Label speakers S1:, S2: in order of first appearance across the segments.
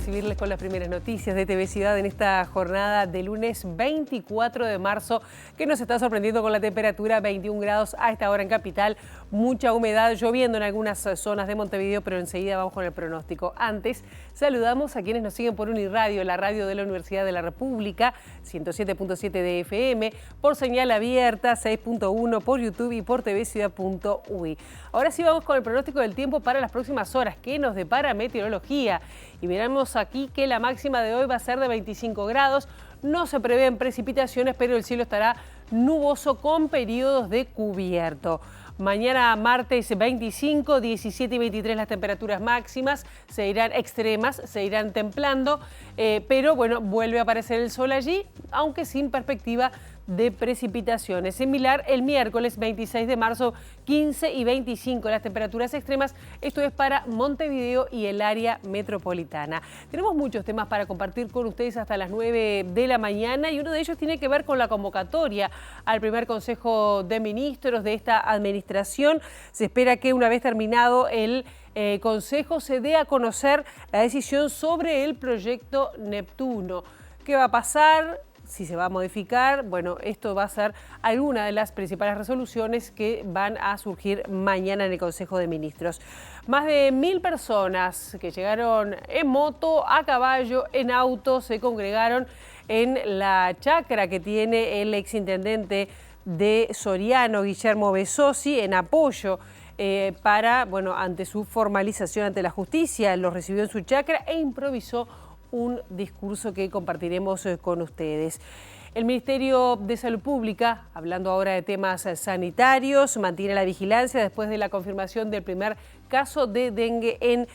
S1: recibirles con las primeras noticias de TV Ciudad en esta jornada de lunes 24 de marzo, que nos está sorprendiendo con la temperatura 21 grados a esta hora en Capital, mucha humedad, lloviendo en algunas zonas de Montevideo, pero enseguida vamos con el pronóstico. Antes, saludamos a quienes nos siguen por Uniradio, la radio de la Universidad de la República, 107.7 de FM, por señal abierta, 6.1 por YouTube y por tvciudad.ui. Ahora sí vamos con el pronóstico del tiempo para las próximas horas, que nos depara meteorología. Y miramos aquí que la máxima de hoy va a ser de 25 grados. No se prevén precipitaciones, pero el cielo estará nuboso con periodos de cubierto. Mañana martes 25, 17 y 23 las temperaturas máximas se irán extremas, se irán templando, pero bueno, vuelve a aparecer el sol allí, aunque sin perspectiva de precipitaciones. Similar el miércoles 26 de marzo, 15 y 25 las temperaturas extremas. Esto es para Montevideo y el área metropolitana. Tenemos muchos temas para compartir con ustedes hasta las 9 de la mañana y uno de ellos tiene que ver con la convocatoria al primer Consejo de Ministros de esta administración. Se espera que una vez terminado el Consejo se dé a conocer la decisión sobre el proyecto Neptuno. ¿Qué va a pasar? Si se va a modificar, bueno, esto va a ser alguna de las principales resoluciones que van a surgir mañana en el Consejo de Ministros. Más de 1000 personas que llegaron en moto, a caballo, en auto, se congregaron en la chacra que tiene el exintendente de Soriano, Guillermo Besosi, en apoyo para, bueno, ante su formalización ante la justicia. Los recibió en su chacra e improvisó un discurso que compartiremos con ustedes. El Ministerio de Salud Pública, hablando ahora de temas sanitarios, mantiene la vigilancia después de la confirmación del primer caso de dengue en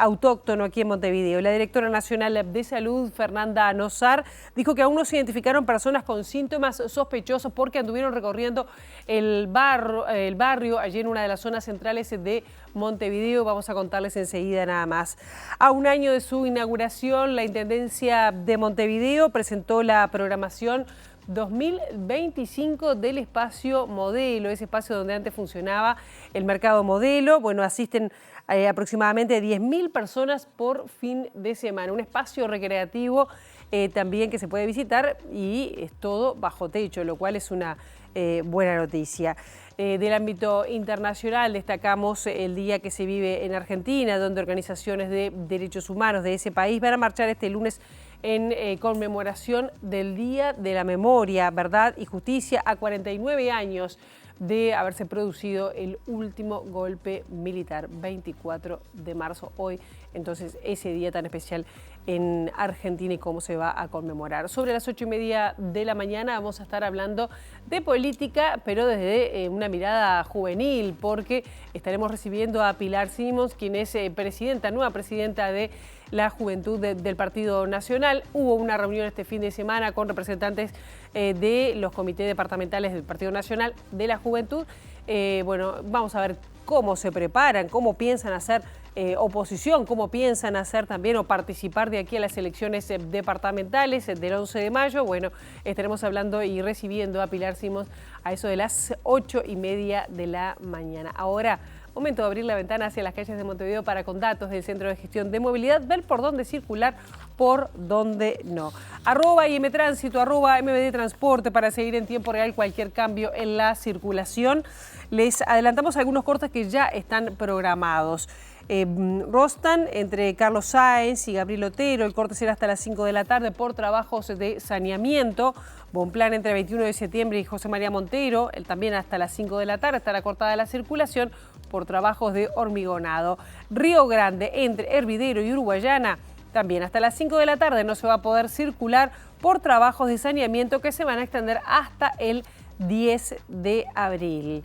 S1: autóctono aquí en Montevideo. La directora nacional de salud, Fernanda Nosar, dijo que aún no se identificaron personas con síntomas sospechosos porque anduvieron recorriendo el barrio allí en una de las zonas centrales de Montevideo. Vamos a contarles enseguida nada más. A un año de su inauguración, la Intendencia de Montevideo presentó la programación 2025 del espacio Modelo, ese espacio donde antes funcionaba el mercado Modelo. Bueno, asisten aproximadamente 10.000 personas por fin de semana. Un espacio recreativo también que se puede visitar y es todo bajo techo, lo cual es una buena noticia. Del ámbito internacional destacamos el día que se vive en Argentina, donde organizaciones de derechos humanos de ese país van a marchar este lunes en conmemoración del Día de la Memoria, Verdad y Justicia, a 49 años de haberse producido el último golpe militar, 24 de marzo, hoy, entonces ese día tan especial en Argentina y cómo se va a conmemorar. Sobre las 8:30 de la mañana vamos a estar hablando de política, pero desde una mirada juvenil, porque estaremos recibiendo a Pilar Simons, quien es nueva presidenta de la Juventud del Partido Nacional. Hubo una reunión este fin de semana con representantes de los comités departamentales del Partido Nacional de la Juventud. Bueno, vamos a ver cómo se preparan, cómo piensan hacer oposición, cómo piensan hacer también o participar de aquí a las elecciones departamentales del 11 de mayo. Bueno, estaremos hablando y recibiendo a Pilar Simons a eso de las 8:30 de la mañana. Ahora, momento de abrir la ventana hacia las calles de Montevideo para, con datos del Centro de Gestión de Movilidad, ver por dónde circular, por dónde no. @IMTránsito, @MBD Transporte para seguir en tiempo real cualquier cambio en la circulación. Les adelantamos algunos cortes que ya están programados. Rostan entre Carlos Sáenz y Gabriel Otero, el corte será hasta las 5 de la tarde por trabajos de saneamiento. Bonplan entre 21 de septiembre y José María Montero, también hasta las 5 de la tarde estará cortada la circulación por trabajos de hormigonado. Río Grande entre Hervidero y Uruguayana, también hasta las 5 de la tarde no se va a poder circular por trabajos de saneamiento que se van a extender hasta el 10 de abril.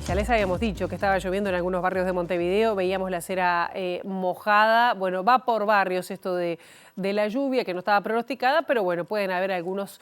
S1: Ya les habíamos dicho que estaba lloviendo en algunos barrios de Montevideo, veíamos la acera mojada. Bueno, va por barrios esto de la lluvia que no estaba pronosticada, pero bueno, pueden haber algunos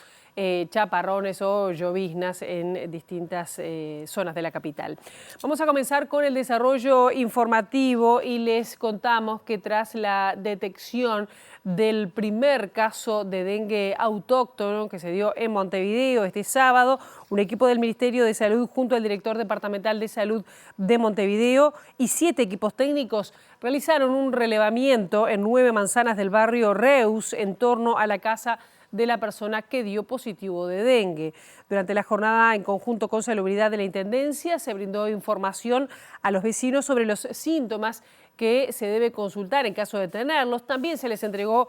S1: chaparrones o lloviznas en distintas zonas de la capital. Vamos a comenzar con el desarrollo informativo y les contamos que tras la detección del primer caso de dengue autóctono que se dio en Montevideo este sábado, un equipo del Ministerio de Salud junto al director departamental de salud de Montevideo y 7 equipos técnicos realizaron un relevamiento en 9 manzanas del barrio Reus en torno a la casa de la persona que dio positivo de dengue. Durante la jornada, en conjunto con Salubridad de la Intendencia, se brindó información a los vecinos sobre los síntomas que se debe consultar en caso de tenerlos. También se les entregó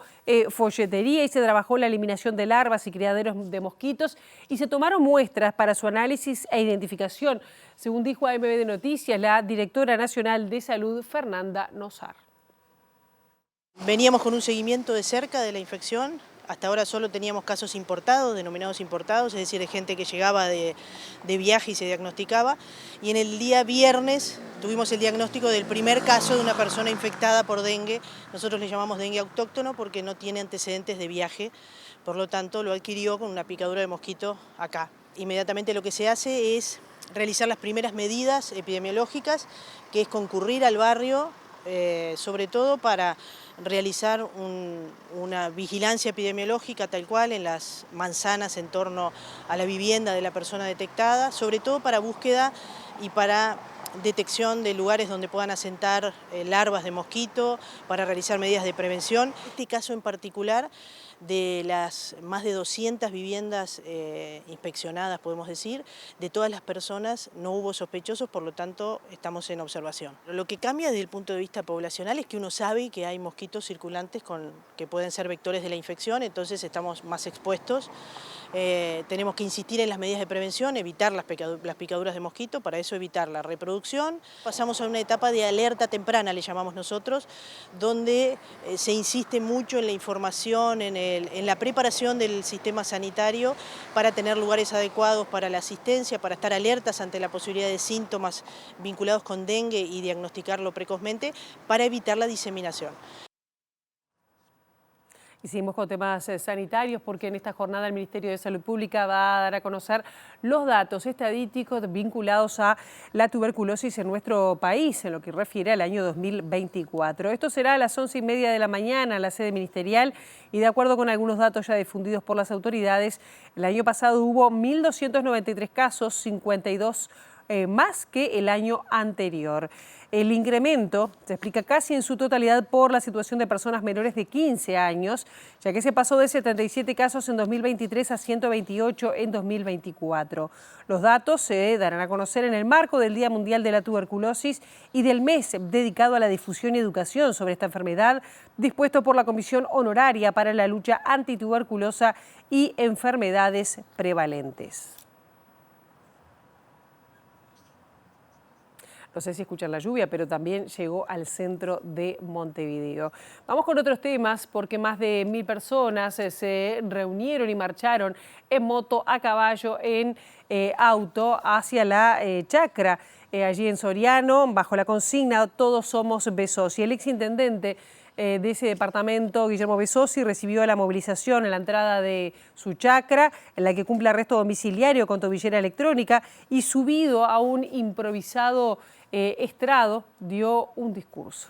S1: folletería y se trabajó la eliminación de larvas y criaderos de mosquitos y se tomaron muestras para su análisis e identificación, según dijo a MBD Noticias la directora nacional de salud, Fernanda Nosar.
S2: Veníamos con un seguimiento de cerca de la infección. Hasta ahora solo teníamos casos importados, denominados importados, es decir, de gente que llegaba de viaje y se diagnosticaba. Y en el día viernes tuvimos el diagnóstico del primer caso de una persona infectada por dengue. Nosotros le llamamos dengue autóctono porque no tiene antecedentes de viaje, por lo tanto lo adquirió con una picadura de mosquito acá. Inmediatamente lo que se hace es realizar las primeras medidas epidemiológicas, que es concurrir al barrio, sobre todo para realizar una vigilancia epidemiológica tal cual en las manzanas en torno a la vivienda de la persona detectada, sobre todo para búsqueda y para detección de lugares donde puedan asentar larvas de mosquito, para realizar medidas de prevención. Este caso en particular, de las más de 200 viviendas inspeccionadas, podemos decir, de todas las personas no hubo sospechosos, por lo tanto estamos en observación. Lo que cambia desde el punto de vista poblacional es que uno sabe que hay mosquitos circulantes que pueden ser vectores de la infección, entonces estamos más expuestos. Tenemos que insistir en las medidas de prevención, evitar las picaduras de mosquito, para eso evitar la reproducción. Pasamos a una etapa de alerta temprana, le llamamos nosotros, donde se insiste mucho en la información, en la preparación del sistema sanitario para tener lugares adecuados para la asistencia, para estar alertas ante la posibilidad de síntomas vinculados con dengue y diagnosticarlo precozmente para evitar la diseminación.
S1: Y seguimos con temas sanitarios porque en esta jornada el Ministerio de Salud Pública va a dar a conocer los datos estadísticos vinculados a la tuberculosis en nuestro país, en lo que refiere al año 2024. Esto será a las 11:30 de la mañana en la sede ministerial y de acuerdo con algunos datos ya difundidos por las autoridades, el año pasado hubo 1.293 casos, 52 más que el año anterior. El incremento se explica casi en su totalidad por la situación de personas menores de 15 años, ya que se pasó de 77 casos en 2023 a 128 en 2024. Los datos se darán a conocer en el marco del Día Mundial de la Tuberculosis y del mes dedicado a la difusión y educación sobre esta enfermedad, dispuesto por la Comisión Honoraria para la Lucha Antituberculosa y Enfermedades Prevalentes. No sé si escuchan la lluvia, pero también llegó al centro de Montevideo. Vamos con otros temas, porque más de 1.000 personas se reunieron y marcharon en moto, a caballo, en auto hacia la chacra, allí en Soriano, bajo la consigna "Todos somos Besossi". El exintendente de ese departamento, Guillermo Besossi, recibió la movilización en la entrada de su chacra, en la que cumple arresto domiciliario con tobillera electrónica, y subido a un improvisado estrado dio un discurso.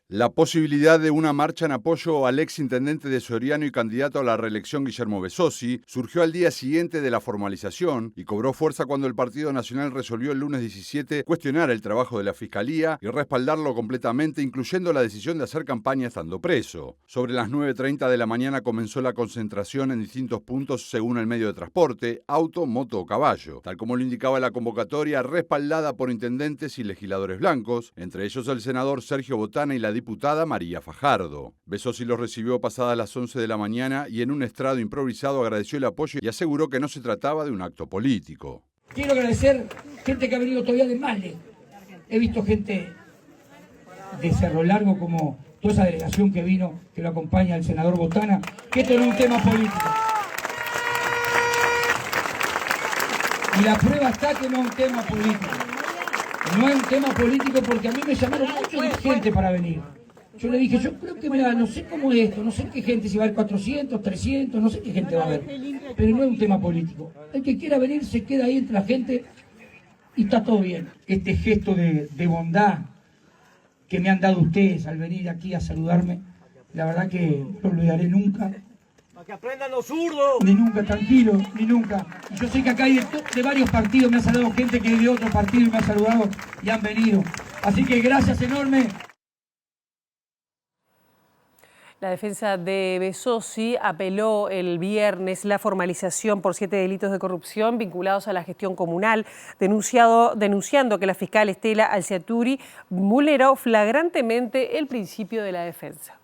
S3: La posibilidad de una marcha en apoyo al exintendente de Soriano y candidato a la reelección Guillermo Besossi surgió al día siguiente de la formalización y cobró fuerza cuando el Partido Nacional resolvió el lunes 17 cuestionar el trabajo de la Fiscalía y respaldarlo completamente, incluyendo la decisión de hacer campaña estando preso. Sobre las 9:30 de la mañana comenzó la concentración en distintos puntos según el medio de transporte, auto, moto o caballo, tal como lo indicaba la convocatoria respaldada por intendentes y legisladores blancos, entre ellos el senador Sergio Botana y la diputada María Fajardo. Besossi los recibió pasadas las 11 de la mañana y en un estrado improvisado agradeció el apoyo y aseguró que no se trataba de un acto político.
S4: Quiero agradecer gente que ha venido todavía de Male. He visto gente de Cerro Largo, como toda esa delegación que vino, que lo acompaña el senador Botana, que esto no es un tema político. Y la prueba está que no es un tema político. No es un tema político porque a mí me llamaron muchos dirigentes para venir. Yo le dije, yo creo que, mira, no sé cómo es esto, no sé qué gente, si va a haber 400, 300, no sé qué gente va a haber. Pero no es un tema político. El que quiera venir se queda ahí entre la gente y está todo bien. Este gesto de bondad que me han dado ustedes al venir aquí a saludarme, la verdad que no lo olvidaré nunca.
S5: Para que aprendan los zurdos.
S4: Ni nunca, tranquilo, ni nunca. Y yo sé que acá hay de varios partidos, me ha saludado gente que es de otros partidos y me ha saludado y han venido. Así que gracias enorme.
S1: La defensa de Besosi apeló el viernes la formalización por 7 delitos de corrupción vinculados a la gestión comunal, denunciando que la fiscal Estela Alciaturi vulneró flagrantemente el principio de la defensa.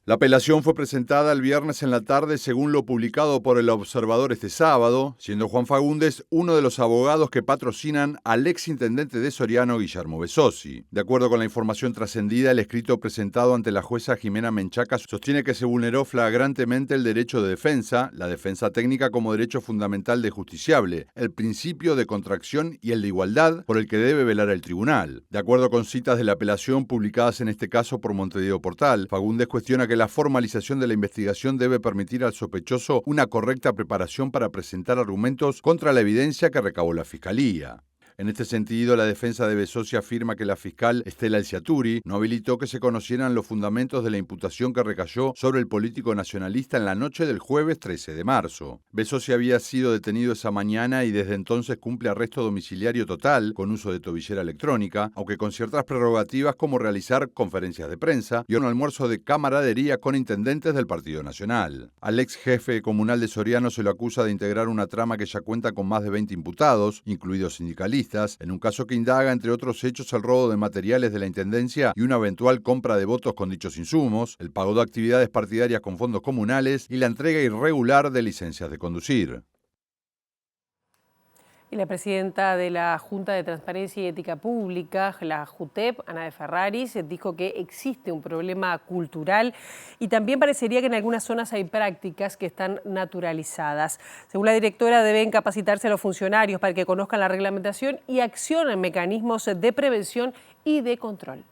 S3: La apelación fue presentada el viernes en la tarde según lo publicado por El Observador este sábado, siendo Juan Fagundes uno de los abogados que patrocinan al exintendente de Soriano, Guillermo Besosi. De acuerdo con la información trascendida, el escrito presentado ante la jueza Jimena Menchaca sostiene que se vulneró flagrantemente el derecho de defensa, la defensa técnica como derecho fundamental de justiciable, el principio de contracción y el de igualdad por el que debe velar el tribunal. De acuerdo con citas de la apelación publicadas en este caso por Montevideo Portal, Fagundes cuestiona que la formalización de la investigación debe permitir al sospechoso una correcta preparación para presentar argumentos contra la evidencia que recabó la Fiscalía. En este sentido, la defensa de Besosi afirma que la fiscal Estela Alciaturi no habilitó que se conocieran los fundamentos de la imputación que recayó sobre el político nacionalista en la noche del jueves 13 de marzo. Besosi había sido detenido esa mañana y desde entonces cumple arresto domiciliario total con uso de tobillera electrónica, aunque con ciertas prerrogativas como realizar conferencias de prensa y un almuerzo de camaradería con intendentes del Partido Nacional. Al ex jefe comunal de Soriano se lo acusa de integrar una trama que ya cuenta con más de 20 imputados, incluidos sindicalistas, en un caso que indaga, entre otros hechos, el robo de materiales de la Intendencia y una eventual compra de votos con dichos insumos, el pago de actividades partidarias con fondos comunales y la entrega irregular de licencias de conducir.
S1: Y la presidenta de la Junta de Transparencia y Ética Pública, la JUTEP, Ana de Ferraris, dijo que existe un problema cultural y también parecería que en algunas zonas hay prácticas que están naturalizadas. Según la directora, deben capacitarse a los funcionarios para que conozcan la reglamentación y accionen mecanismos de prevención y de control.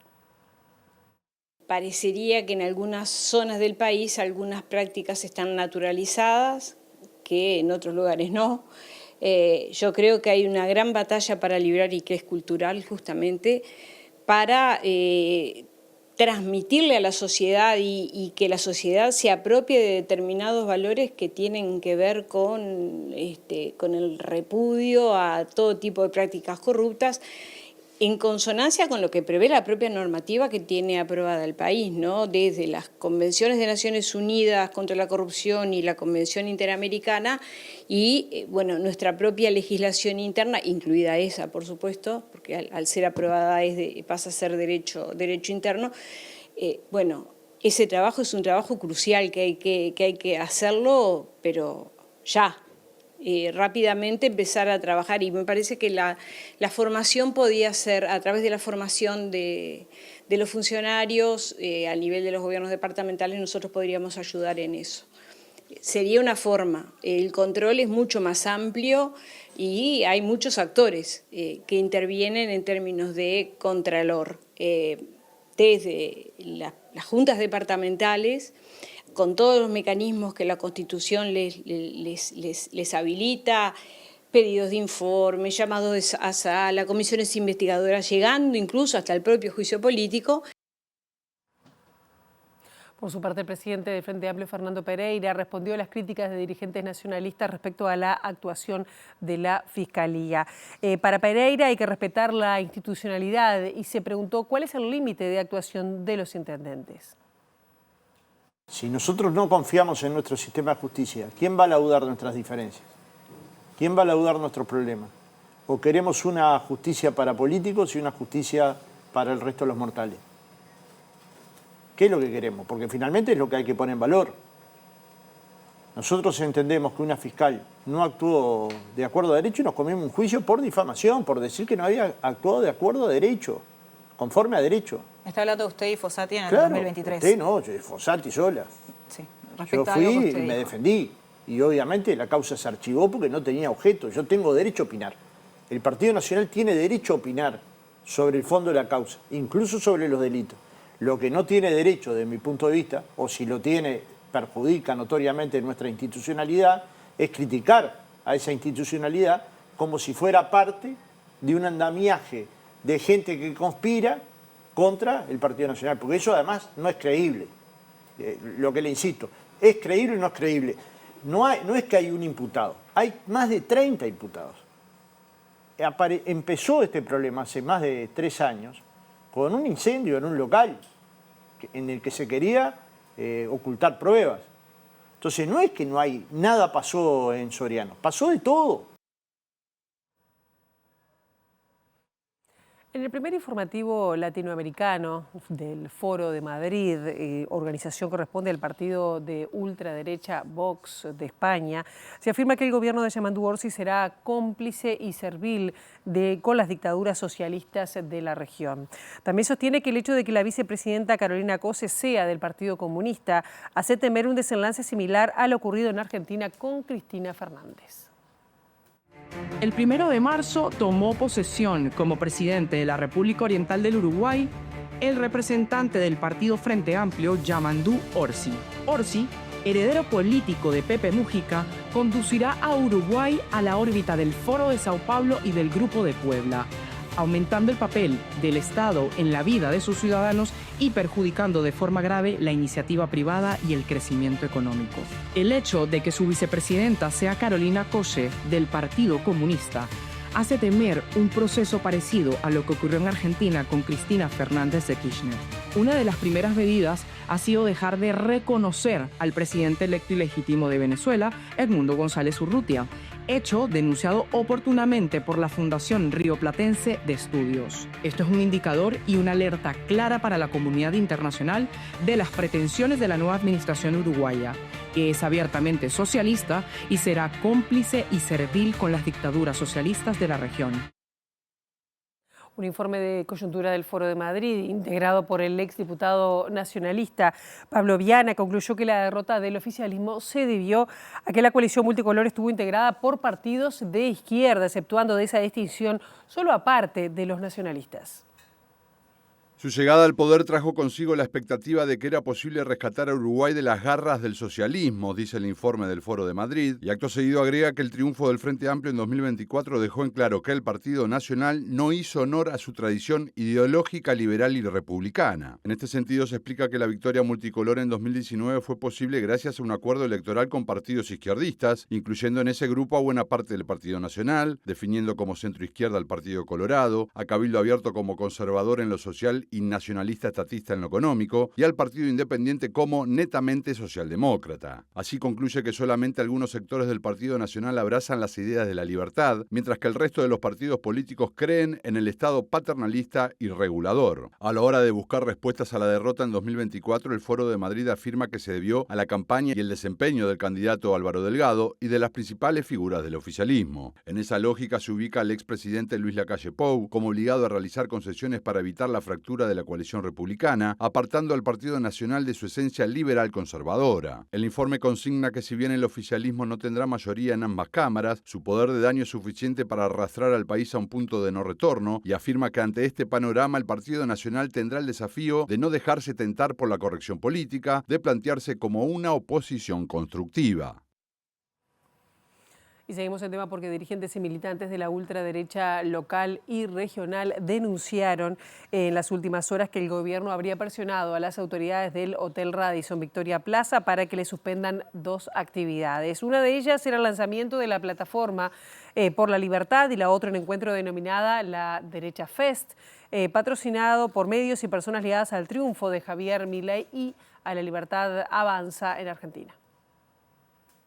S6: Parecería que en algunas zonas del país algunas prácticas están naturalizadas, que en otros lugares no. Yo creo que hay una gran batalla para librar y que es cultural justamente para transmitirle a la sociedad y que la sociedad se apropie de determinados valores que tienen que ver con el repudio a todo tipo de prácticas corruptas, en consonancia con lo que prevé la propia normativa que tiene aprobada el país, ¿no? Desde las convenciones de Naciones Unidas contra la corrupción y la Convención Interamericana y, bueno, nuestra propia legislación interna, incluida esa, por supuesto, porque al ser aprobada pasa a ser derecho interno. Bueno, ese trabajo es un trabajo crucial que hay que hacerlo, pero ya. Rápidamente empezar a trabajar y me parece que la formación podía ser a través de la formación de los funcionarios a nivel de los gobiernos departamentales. Nosotros podríamos ayudar en eso. Sería una forma. El control es mucho más amplio y hay muchos actores que intervienen en términos de contralor, desde las juntas departamentales, con todos los mecanismos que la Constitución les habilita, pedidos de informe, llamados a sala, comisiones investigadoras, llegando incluso hasta el propio juicio político.
S1: Por su parte, el presidente del Frente Amplio, Fernando Pereira, respondió a las críticas de dirigentes nacionalistas respecto a la actuación de la Fiscalía. Para Pereira hay que respetar la institucionalidad y se preguntó cuál es el límite de actuación de los intendentes.
S7: Si nosotros no confiamos en nuestro sistema de justicia, ¿quién va a laudar nuestras diferencias? ¿Quién va a laudar nuestros problemas? ¿O queremos una justicia para políticos y una justicia para el resto de los mortales? ¿Qué es lo que queremos? Porque finalmente es lo que hay que poner en valor. Nosotros entendemos que una fiscal no actuó de acuerdo a derecho y nos comimos un juicio por difamación, por decir que no había actuado de acuerdo a derecho, conforme a derecho.
S8: Está hablando usted y Fossati en el
S7: Claro,
S8: 2023.
S7: Usted no, yo, Fossati sola.
S8: Sí,
S7: Yo fui y me defendí. Y obviamente la causa se archivó porque no tenía objeto. Yo tengo derecho a opinar. El Partido Nacional tiene derecho a opinar sobre el fondo de la causa, incluso sobre los delitos. Lo que no tiene derecho, desde mi punto de vista, o si lo tiene, perjudica notoriamente nuestra institucionalidad, es criticar a esa institucionalidad como si fuera parte de un andamiaje de gente que conspira contra el Partido Nacional, porque eso además no es creíble. Lo que le insisto, ¿es creíble o no es creíble? No es que hay un imputado, hay más de 30 imputados. Empezó este problema hace más de 3 años con un incendio en un local en el que se quería ocultar pruebas. Entonces no es que nada pasó en Soriano, pasó de todo.
S1: En el primer informativo latinoamericano del Foro de Madrid, organización que corresponde al partido de ultraderecha Vox de España, se afirma que el gobierno de Yamandú Orsi será cómplice y servil con las dictaduras socialistas de la región. También sostiene que el hecho de que la vicepresidenta Carolina Cose sea del Partido Comunista hace temer un desenlace similar a lo ocurrido en Argentina con Cristina Fernández.
S9: El 1 de marzo tomó posesión como presidente de la República Oriental del Uruguay el representante del Partido Frente Amplio, Yamandú Orsi. Orsi, heredero político de Pepe Mujica, conducirá a Uruguay a la órbita del Foro de Sao Paulo y del Grupo de Puebla, aumentando el papel del Estado en la vida de sus ciudadanos y perjudicando de forma grave la iniciativa privada y el crecimiento económico. El hecho de que su vicepresidenta sea Carolina Cose, del Partido Comunista, hace temer un proceso parecido a lo que ocurrió en Argentina con Cristina Fernández de Kirchner. Una de las primeras medidas ha sido dejar de reconocer al presidente electo y legítimo de Venezuela, Edmundo González Urrutia, hecho denunciado oportunamente por la Fundación Rioplatense de Estudios. Esto es un indicador y una alerta clara para la comunidad internacional de las pretensiones de la nueva administración uruguaya, que es abiertamente socialista y será cómplice y servil con las dictaduras socialistas de la región.
S1: Un informe de coyuntura del Foro de Madrid, integrado por el exdiputado nacionalista Pablo Viana, concluyó que la derrota del oficialismo se debió a que la coalición multicolor estuvo integrada por partidos de izquierda, exceptuando de esa distinción solo a parte de los nacionalistas.
S3: Su llegada al poder trajo consigo la expectativa de que era posible rescatar a Uruguay de las garras del socialismo, dice el informe del Foro de Madrid, y acto seguido agrega que el triunfo del Frente Amplio en 2024 dejó en claro que el Partido Nacional no hizo honor a su tradición ideológica liberal y republicana. En este sentido se explica que la victoria multicolor en 2019 fue posible gracias a un acuerdo electoral con partidos izquierdistas, incluyendo en ese grupo a buena parte del Partido Nacional, definiendo como centroizquierda al Partido Colorado, a Cabildo Abierto como conservador en lo social y nacionalista estatista en lo económico, y al Partido Independiente como netamente socialdemócrata. Así concluye que solamente algunos sectores del Partido Nacional abrazan las ideas de la libertad, mientras que el resto de los partidos políticos creen en el Estado paternalista y regulador. A la hora de buscar respuestas a la derrota en 2024, el Foro de Madrid afirma que se debió a la campaña y el desempeño del candidato Álvaro Delgado y de las principales figuras del oficialismo. En esa lógica se ubica al expresidente Luis Lacalle Pou como obligado a realizar concesiones para evitar la fractura de la coalición republicana, apartando al Partido Nacional de su esencia liberal conservadora. El informe consigna que si bien el oficialismo no tendrá mayoría en ambas cámaras, su poder de daño es suficiente para arrastrar al país a un punto de no retorno y afirma que ante este panorama el Partido Nacional tendrá el desafío de no dejarse tentar por la corrección política, de plantearse como una oposición constructiva.
S1: Y seguimos el tema porque dirigentes y militantes de la ultraderecha local y regional denunciaron en las últimas horas que el gobierno habría presionado a las autoridades del Hotel Radisson Victoria Plaza para que le suspendan 2 actividades. Una de ellas era el lanzamiento de la plataforma por la libertad y la otra un encuentro denominada la Derecha Fest, patrocinado por medios y personas ligadas al triunfo de Javier Milei y a la libertad avanza en Argentina.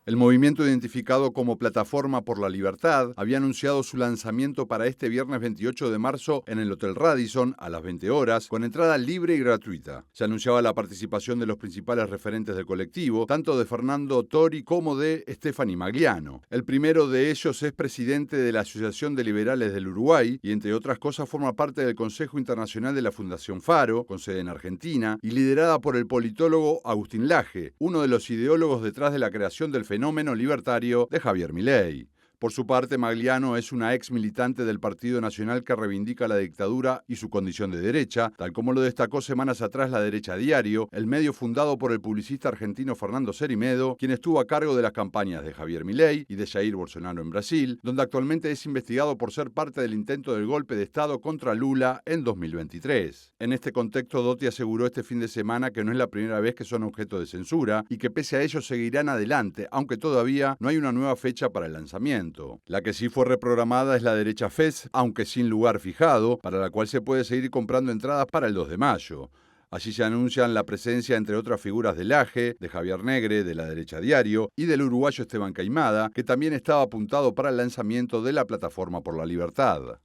S3: El movimiento identificado como Plataforma por la Libertad había anunciado su lanzamiento para este viernes 28 de marzo en el Hotel Radisson a las 20 horas, con entrada libre y gratuita. Se anunciaba la participación de los principales referentes del colectivo, tanto de Fernando Tori como de Stefani Magliano. El primero de ellos es presidente de la Asociación de Liberales del Uruguay y, entre otras cosas, forma parte del Consejo Internacional de la Fundación Faro, con sede en Argentina, y liderada por el politólogo Agustín Laje, uno de los ideólogos detrás de la creación del fenómeno libertario de Javier Milei. Por su parte, Magliano es una ex militante del Partido Nacional que reivindica la dictadura y su condición de derecha, tal como lo destacó semanas atrás La Derecha Diario, el medio fundado por el publicista argentino Fernando Cerimedo, quien estuvo a cargo de las campañas de Javier Milei y de Jair Bolsonaro en Brasil, donde actualmente es investigado por ser parte del intento del golpe de Estado contra Lula en 2023. En este contexto, Dotti aseguró este fin de semana que no es la primera vez que son objeto de censura y que pese a ello seguirán adelante, aunque todavía no hay una nueva fecha para el lanzamiento. La que sí fue reprogramada es La Derecha Fest, aunque sin lugar fijado, para la cual se puede seguir comprando entradas para el 2 de mayo. Allí se anuncian la presencia, entre otras figuras, del AGE, de Javier Negre, de La Derecha Diario y del uruguayo Esteban Caimada, que también estaba apuntado para el lanzamiento de la Plataforma por la Libertad.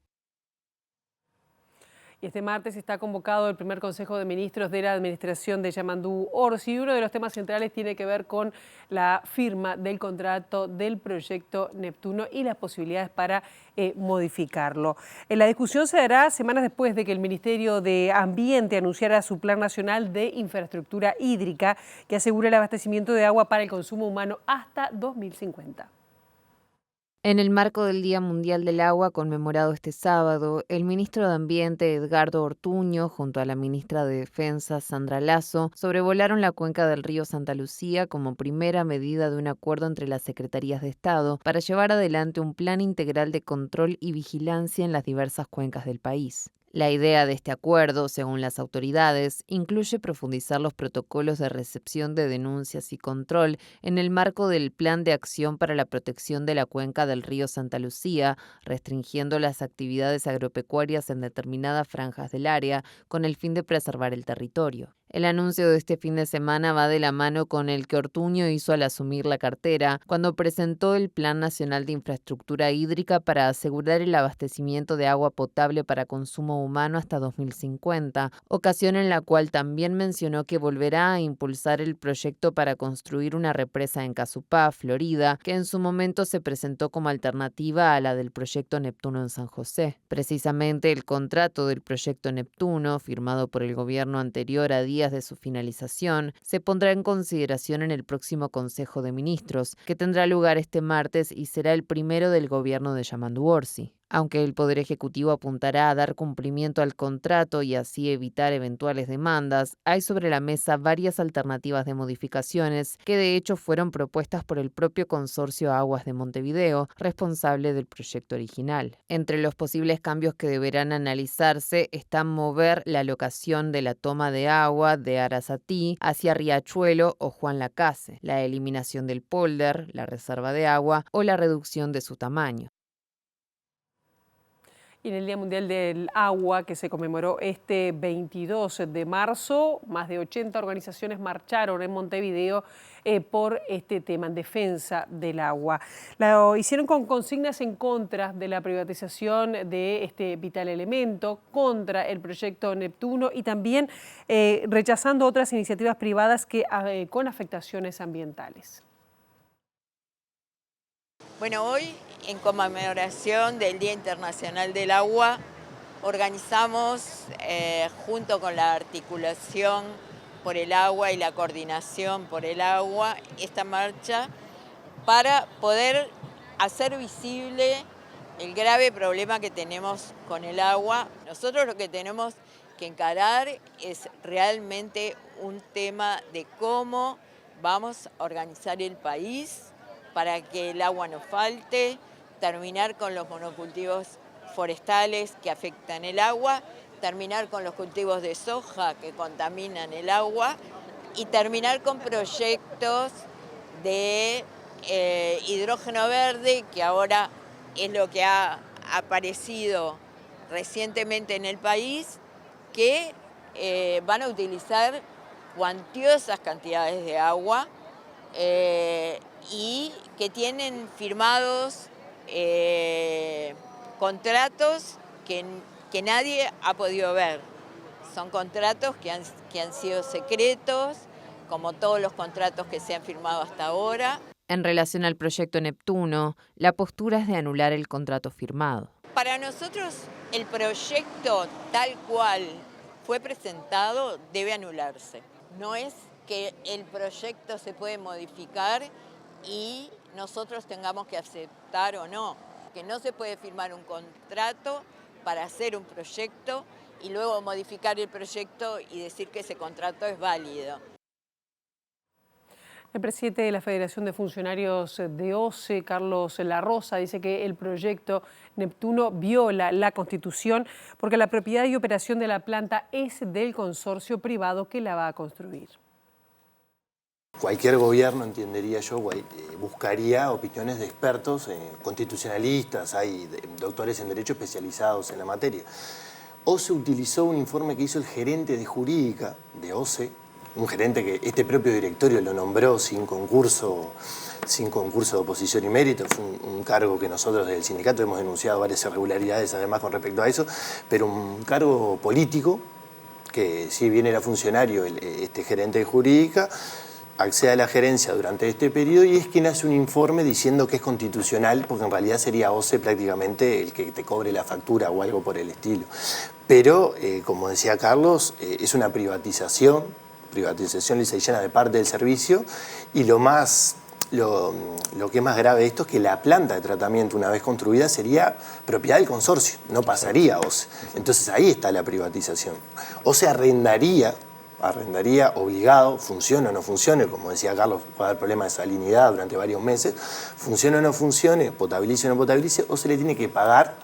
S1: Y este martes está convocado el primer Consejo de Ministros de la Administración de Yamandú Orsi. Uno de los temas centrales tiene que ver con la firma del contrato del proyecto Neptuno y las posibilidades para modificarlo. La discusión se dará semanas después de que el Ministerio de Ambiente anunciara su Plan Nacional de Infraestructura Hídrica, que asegura el abastecimiento de agua para el consumo humano hasta 2050.
S10: En el marco del Día Mundial del Agua, conmemorado este sábado, el ministro de Ambiente, Edgardo Ortuño, junto a la ministra de Defensa, Sandra Lasso, sobrevolaron la cuenca del río Santa Lucía como primera medida de un acuerdo entre las Secretarías de Estado para llevar adelante un plan integral de control y vigilancia en las diversas cuencas del país. La idea de este acuerdo, según las autoridades, incluye profundizar los protocolos de recepción de denuncias y control en el marco del Plan de Acción para la Protección de la Cuenca del Río Santa Lucía, restringiendo las actividades agropecuarias en determinadas franjas del área con el fin de preservar el territorio. El anuncio de este fin de semana va de la mano con el que Ortuño hizo al asumir la cartera, cuando presentó el Plan Nacional de Infraestructura Hídrica para asegurar el abastecimiento de agua potable para consumo humano hasta 2050, ocasión en la cual también mencionó que volverá a impulsar el proyecto para construir una represa en Casupá, Florida, que en su momento se presentó como alternativa a la del proyecto Neptuno en San José. Precisamente el contrato del proyecto Neptuno, firmado por el gobierno anterior a días de su finalización, se pondrá en consideración en el próximo Consejo de Ministros, que tendrá lugar este martes y será el primero del gobierno de Yamandú Orsi. Aunque el Poder Ejecutivo apuntará a dar cumplimiento al contrato y así evitar eventuales demandas, hay sobre la mesa varias alternativas de modificaciones que de hecho fueron propuestas por el propio Consorcio Aguas de Montevideo, responsable del proyecto original. Entre los posibles cambios que deberán analizarse están mover la locación de la toma de agua de Arasatí hacia Riachuelo o Juan Lacase, la eliminación del pólder, la reserva de agua o la reducción de su tamaño.
S1: Y en el Día Mundial del Agua, que se conmemoró este 22 de marzo, más de 80 organizaciones marcharon en Montevideo por este tema, en defensa del agua. Lo hicieron con consignas en contra de la privatización de este vital elemento, contra el proyecto Neptuno y también rechazando otras iniciativas privadas con afectaciones ambientales.
S11: Bueno, hoy, en conmemoración del Día Internacional del Agua, organizamos, junto con la Articulación por el Agua y la Coordinación por el Agua, esta marcha para poder hacer visible el grave problema que tenemos con el agua. Nosotros lo que tenemos que encarar es realmente un tema de cómo vamos a organizar el país para que el agua no falte, terminar con los monocultivos forestales que afectan el agua, terminar con los cultivos de soja que contaminan el agua y terminar con proyectos de hidrógeno verde, que ahora es lo que ha aparecido recientemente en el país, que van a utilizar cuantiosas cantidades de agua y que tienen firmados contratos que nadie ha podido ver. Son contratos que han sido secretos, como todos los contratos que se han firmado hasta ahora.
S10: En relación al proyecto Neptuno, la postura es de anular el contrato firmado.
S11: Para nosotros, el proyecto tal cual fue presentado debe anularse. No es que el proyecto se puede modificar y nosotros tengamos que aceptar o no, que no se puede firmar un contrato para hacer un proyecto y luego modificar el proyecto y decir que ese contrato es válido.
S1: El presidente de la Federación de Funcionarios de OCE, Carlos Larrosa, dice que el proyecto Neptuno viola la Constitución porque la propiedad y operación de la planta es del consorcio privado que la va a construir.
S12: Cualquier gobierno, entendería yo, buscaría opiniones de expertos constitucionalistas, hay doctores en Derecho especializados en la materia. OCE utilizó un informe que hizo el gerente de jurídica de OCE, un gerente que este propio directorio lo nombró sin concurso de oposición y mérito. Fue un cargo que nosotros desde el sindicato hemos denunciado varias irregularidades además con respecto a eso, pero un cargo político que si bien era funcionario este gerente de jurídica, accede a la gerencia durante este periodo y es quien hace un informe diciendo que es constitucional, porque en realidad sería OCE prácticamente el que te cobre la factura o algo por el estilo. Pero, como decía Carlos, es una privatización liseyana de parte del servicio y lo que es más grave de esto es que la planta de tratamiento una vez construida sería propiedad del consorcio, no pasaría a OCE. Entonces ahí está la privatización. OCE arrendaría obligado, funcione o no funcione, como decía Carlos, puede haber problemas de salinidad durante varios meses, funcione o no funcione, potabilice o no potabilice, o se le tiene que pagar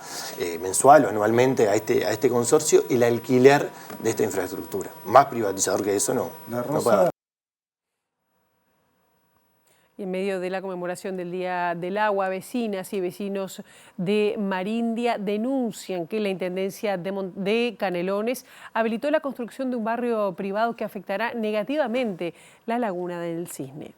S12: mensual o anualmente a este consorcio el alquiler de esta infraestructura. Más privatizador que eso no puede haber.
S1: Y en medio de la conmemoración del Día del Agua, vecinas y vecinos de Marindia denuncian que la Intendencia de Canelones habilitó la construcción de un barrio privado que afectará negativamente la Laguna del Cisne.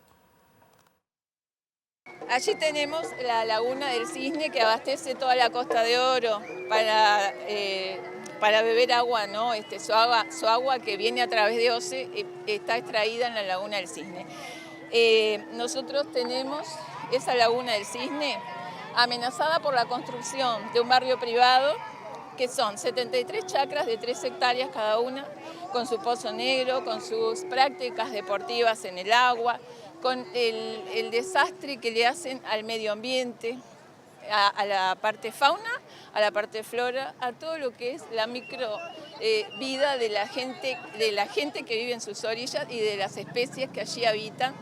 S13: Allí tenemos la Laguna del Cisne que abastece toda la Costa de Oro para beber agua, ¿no? Su agua que viene a través de OCE está extraída en la Laguna del Cisne. Nosotros tenemos esa Laguna del Cisne amenazada por la construcción de un barrio privado que son 73 chacras de 3 hectáreas cada una, con su pozo negro, con sus prácticas deportivas en el agua, con el desastre que le hacen al medio ambiente, a la parte fauna, a la parte flora, a todo lo que es la micro vida de la gente que vive en sus orillas y de las especies que allí habitan,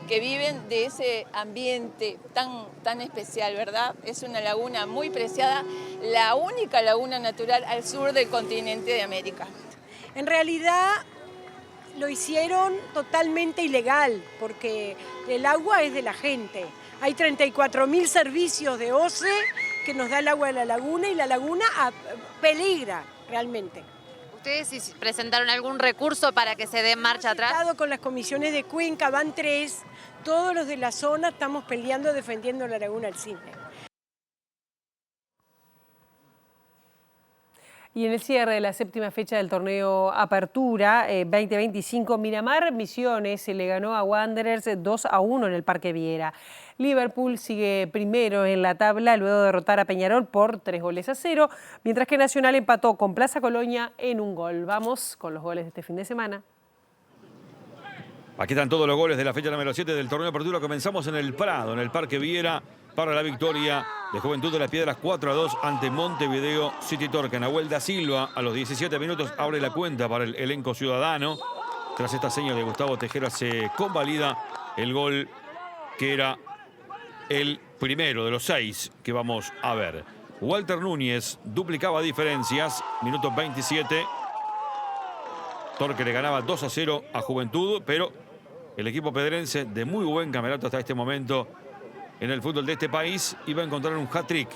S13: que viven de ese ambiente tan especial, ¿verdad? Es una laguna muy preciada, la única laguna natural al sur del continente de América.
S14: En realidad lo hicieron totalmente ilegal, porque el agua es de la gente. Hay 34.000 servicios de OCE que nos da el agua de la laguna y la laguna peligra realmente.
S15: ¿Ustedes presentaron algún recurso para que se dé marcha atrás?
S14: Con las comisiones de Cuenca, van 3, todos los de la zona estamos peleando, defendiendo la Laguna del Cisne.
S1: Y en el cierre de la 7ª fecha del torneo Apertura 2025, Miramar Misiones le ganó a Wanderers 2-1 en el Parque Viera. Liverpool sigue primero en la tabla luego de derrotar a Peñarol por 3-0, mientras que Nacional empató con Plaza Colonia en 1 gol. Vamos con los goles de este fin de semana.
S16: Aquí están todos los goles de la fecha número 7 del torneo Apertura. Comenzamos en el Prado, en el Parque Viera, para la victoria de Juventud de las Piedras 4-2 ante Montevideo City Torque. Nahuel da Silva a los 17 minutos abre la cuenta para el elenco ciudadano. Tras esta seña de Gustavo Tejera se convalida el gol que era el primero de los 6 que vamos a ver. Walter Núñez duplicaba diferencias, minuto 27. Torque le ganaba 2-0 a Juventud, pero el equipo pedrense de muy buen campeonato hasta este momento en el fútbol de este país iba a encontrar un hat-trick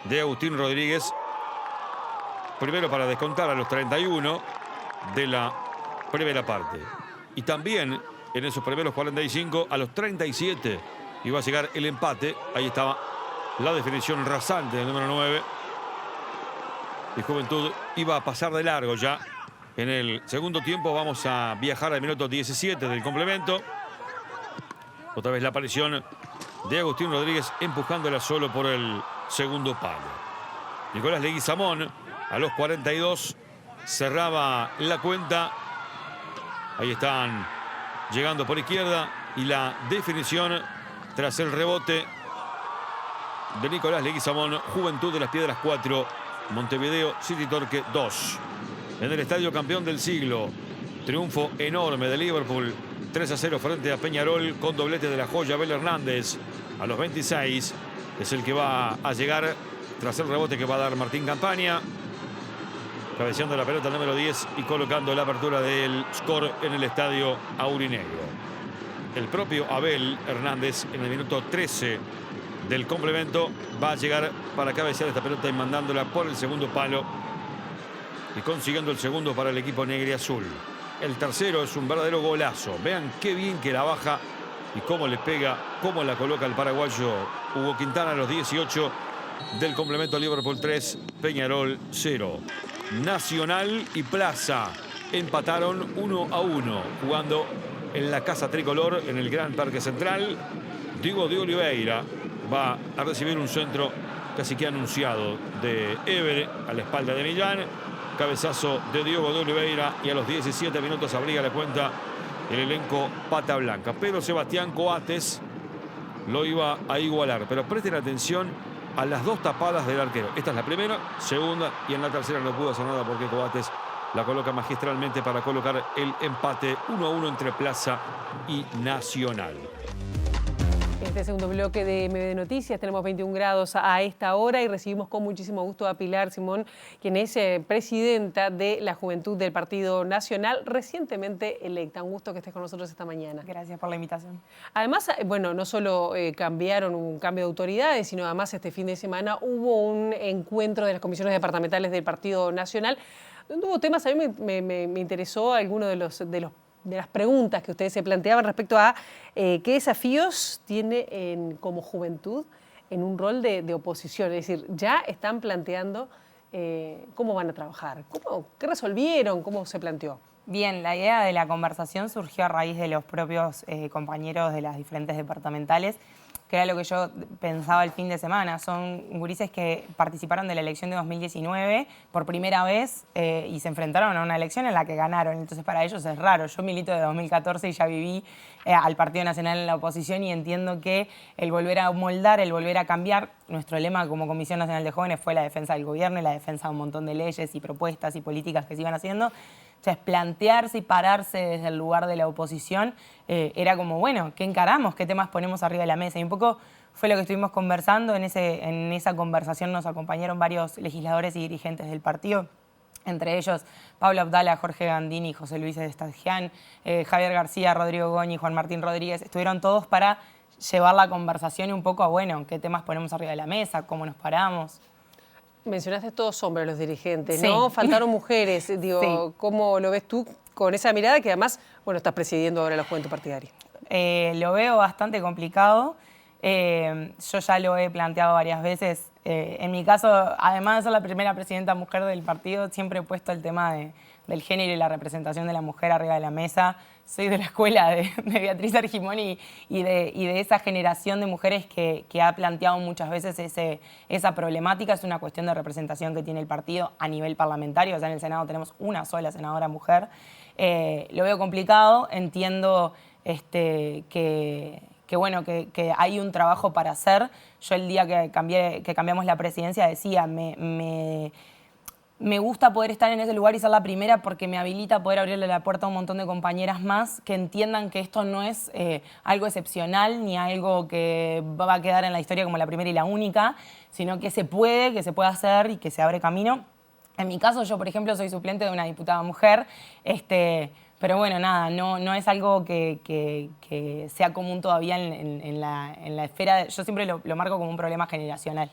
S16: de Agustín Rodríguez. Primero para descontar a los 31 de la primera parte. Y también en esos primeros 45 a los 37 iba a llegar el empate. Ahí estaba la definición rasante del número 9. Y Juventud iba a pasar de largo ya. En el segundo tiempo vamos a viajar al minuto 17 del complemento. Otra vez la aparición de Agustín Rodríguez empujándola solo por el segundo palo. Nicolás Leguizamón a los 42 cerraba la cuenta. Ahí están llegando por izquierda y la definición tras el rebote de Nicolás Leguizamón. Juventud de las Piedras 4, Montevideo City Torque 2. En el estadio campeón del siglo, triunfo enorme de Liverpool, 3-0 frente a Peñarol, con doblete de la joya Abel Hernández. A los 26 es el que va a llegar tras el rebote que va a dar Martín Campaña, cabeceando la pelota número 10 y colocando la apertura del score en el estadio aurinegro. El propio Abel Hernández, en el minuto 13 del complemento, va a llegar para cabecear esta pelota y mandándola por el segundo palo y consiguiendo el segundo para el equipo negriazul. El tercero es un verdadero golazo. Vean qué bien que la baja y cómo le pega, cómo la coloca el paraguayo Hugo Quintana a los 18 del complemento. Liverpool 3, Peñarol 0. Nacional y Plaza empataron 1-1 jugando en la Casa Tricolor en el Gran Parque Central. Diego de Oliveira va a recibir un centro casi que anunciado de Évere a la espalda de Millán. Cabezazo de Diego de Oliveira y a los 17 minutos abría la cuenta el elenco Pata Blanca. Pero Sebastián Coates lo iba a igualar. Pero presten atención a las dos tapadas del arquero. Esta es la primera, segunda y en la tercera no pudo hacer nada porque Coates la coloca magistralmente para colocar el empate 1-1 entre Plaza y Nacional.
S1: Este segundo bloque de MB Noticias, tenemos 21 grados a esta hora y recibimos con muchísimo gusto a Pilar Simón, quien es presidenta de la Juventud del Partido Nacional, recientemente electa. Un gusto que estés con nosotros esta mañana.
S17: Gracias por la invitación.
S1: Además, bueno, no solo cambiaron un cambio de autoridades, sino además este fin de semana hubo un encuentro de las comisiones departamentales del Partido Nacional, donde hubo temas, a mí me interesó alguno de las preguntas que ustedes se planteaban respecto a qué desafíos tiene como juventud en un rol de oposición. Es decir, ya están planteando cómo van a trabajar, qué resolvieron, cómo se planteó.
S17: Bien, la idea de la conversación surgió a raíz de los propios compañeros de las diferentes departamentales, que era lo que yo pensaba el fin de semana. Son gurises que participaron de la elección de 2019 por primera vez y se enfrentaron a una elección en la que ganaron. Entonces para ellos es raro. Yo milito de 2014 y ya viví al Partido Nacional en la oposición y entiendo que el volver a moldar, el volver a cambiar, nuestro lema como Comisión Nacional de Jóvenes fue la defensa del gobierno y la defensa de un montón de leyes y propuestas y políticas que se iban haciendo. Entonces, plantearse y pararse desde el lugar de la oposición era como, bueno, ¿qué encaramos? ¿Qué temas ponemos arriba de la mesa? Y un poco fue lo que estuvimos conversando. En esa conversación nos acompañaron varios legisladores y dirigentes del partido, entre ellos Pablo Abdala, Jorge Gandini, José Luis Estagián, Javier García, Rodrigo Goñi, Juan Martín Rodríguez. Estuvieron todos para llevar la conversación y un poco a, bueno, ¿qué temas ponemos arriba de la mesa? ¿Cómo nos paramos?
S1: Mencionaste todos hombres los dirigentes,
S17: sí.
S1: ¿no? Faltaron mujeres. Digo, sí. ¿Cómo lo ves tú con esa mirada que además, bueno, estás presidiendo ahora la Juventud Partidaria?
S17: Lo veo bastante complicado. Yo ya lo he planteado varias veces. En mi caso, además de ser la primera presidenta mujer del partido, siempre he puesto el tema del género y la representación de la mujer arriba de la mesa. Soy de la escuela de Beatriz Argimón y de esa generación de mujeres que ha planteado muchas veces esa problemática. Es una cuestión de representación que tiene el partido a nivel parlamentario. O sea, en el Senado tenemos una sola senadora mujer. Lo veo complicado. Entiendo que hay un trabajo para hacer. Yo el día que cambiamos la presidencia decía, me gusta poder estar en ese lugar y ser la primera porque me habilita poder abrirle la puerta a un montón de compañeras más que entiendan que esto no es algo excepcional ni algo que va a quedar en la historia como la primera y la única, sino que se puede hacer y que se abre camino. En mi caso, yo, por ejemplo, soy suplente de una diputada mujer, pero bueno, nada, no es algo que sea común todavía en la esfera. Yo siempre lo marco como un problema generacional.